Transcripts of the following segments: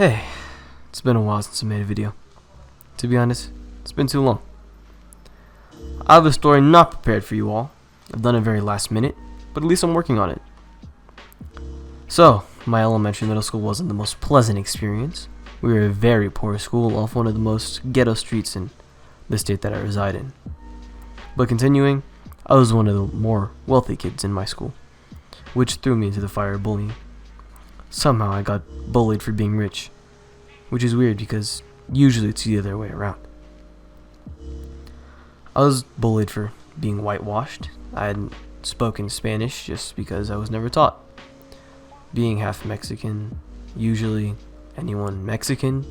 Hey, it's been a while since I made a video. To be honest, it's been too long. I have a story not prepared for you all. I've done it very last minute, but at least I'm working on it. So, my elementary middle school wasn't the most pleasant experience. We were a very poor school off one of the most ghetto streets in the state that I reside in. But continuing, I was one of the more wealthy kids in my school, which threw me into the fire of bullying. Somehow I got bullied for being rich, which is weird because usually it's the other way around. I was bullied for being whitewashed. I hadn't spoken Spanish just because I was never taught. Being half Mexican, usually anyone Mexican,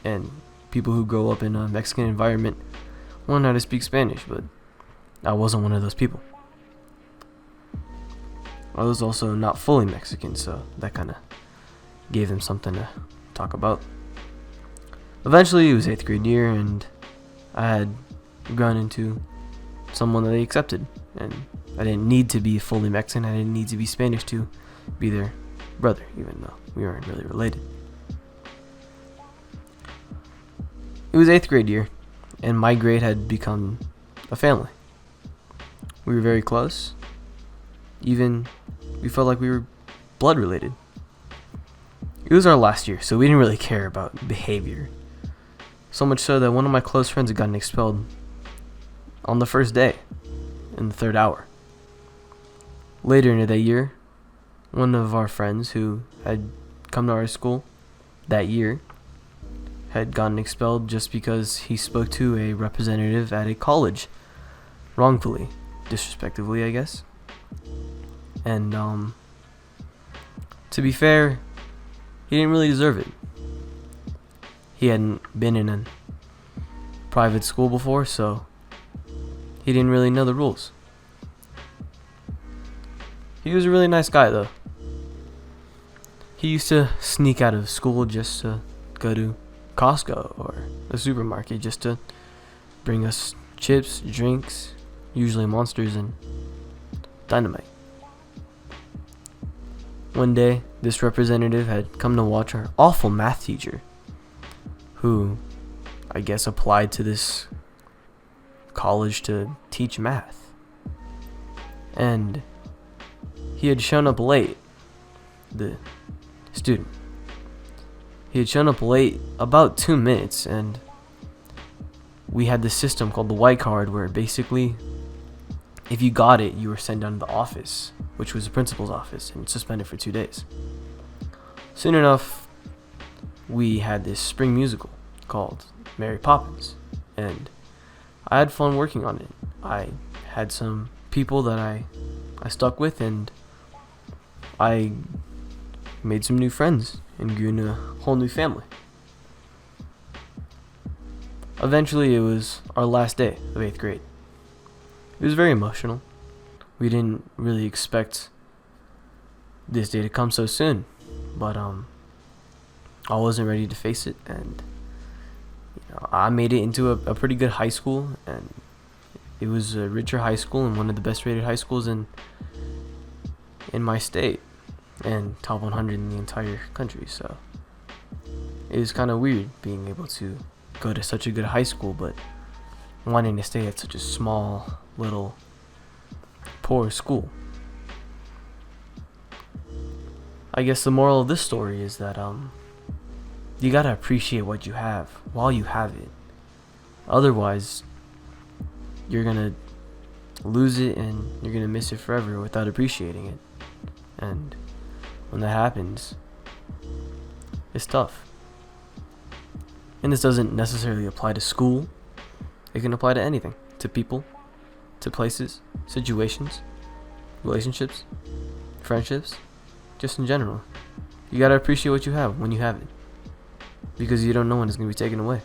and people who grow up in a Mexican environment learn how to speak Spanish, but I wasn't one of those people. I was also not fully Mexican, so that kind of gave them something to talk about. Eventually, it was 8th grade year, and I had grown into someone that they accepted, and I didn't need to be fully Mexican. I didn't need to be Spanish to be their brother, even though we weren't really related. It was 8th grade year, and my grade had become a family. We were very close. Even we felt like we were blood related. It was our last year, so we didn't really care about behavior. So much so that one of my close friends had gotten expelled on the first day, in the 3rd hour. Later into that year, one of our friends who had come to our school that year had gotten expelled just because he spoke to a representative at a college wrongfully, disrespectively, I guess. And to be fair, he didn't really deserve it. He hadn't been in a private school before, so he didn't really know the rules. He was a really nice guy, though. He used to sneak out of school just to go to Costco or a supermarket just to bring us chips, drinks, usually Monsters, and dynamite. One day, this representative had come to watch our awful math teacher, who I guess applied to this college to teach math. And he had shown up late, the student. He had shown up late about 2 minutes, and we had this system called the white card where basically if you got it, you were sent down to the office, which was the principal's office, and suspended for 2 days. Soon enough, we had this spring musical called Mary Poppins, and I had fun working on it. I had some people that I stuck with, and I made some new friends and grew into a whole new family. Eventually, it was our last day of 8th grade. It was very emotional. We didn't really expect this day to come so soon, but I wasn't ready to face it, and I made it into a pretty good high school, and it was a richer high school and one of the best rated high schools in my state and top 100 in the entire country. So it was kind of weird being able to go to such a good high school, but wanting to stay at such a small, little, poor school. I guess the moral of this story is that you gotta appreciate what you have while you have it. Otherwise, you're gonna lose it and you're gonna miss it forever without appreciating it. And when that happens, it's tough. And this doesn't necessarily apply to school. It can apply to anything, to people, to places, situations, relationships, friendships, just in general. You gotta appreciate what you have when you have it, because you don't know when it's gonna be taken away.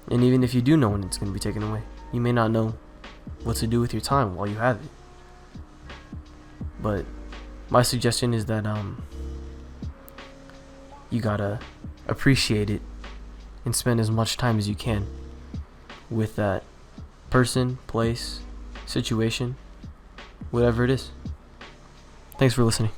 And even if you do know when it's gonna be taken away, you may not know what to do with your time while you have it. But my suggestion is that you gotta appreciate it and spend as much time as you can with that person, place, situation, whatever it is. Thanks for listening.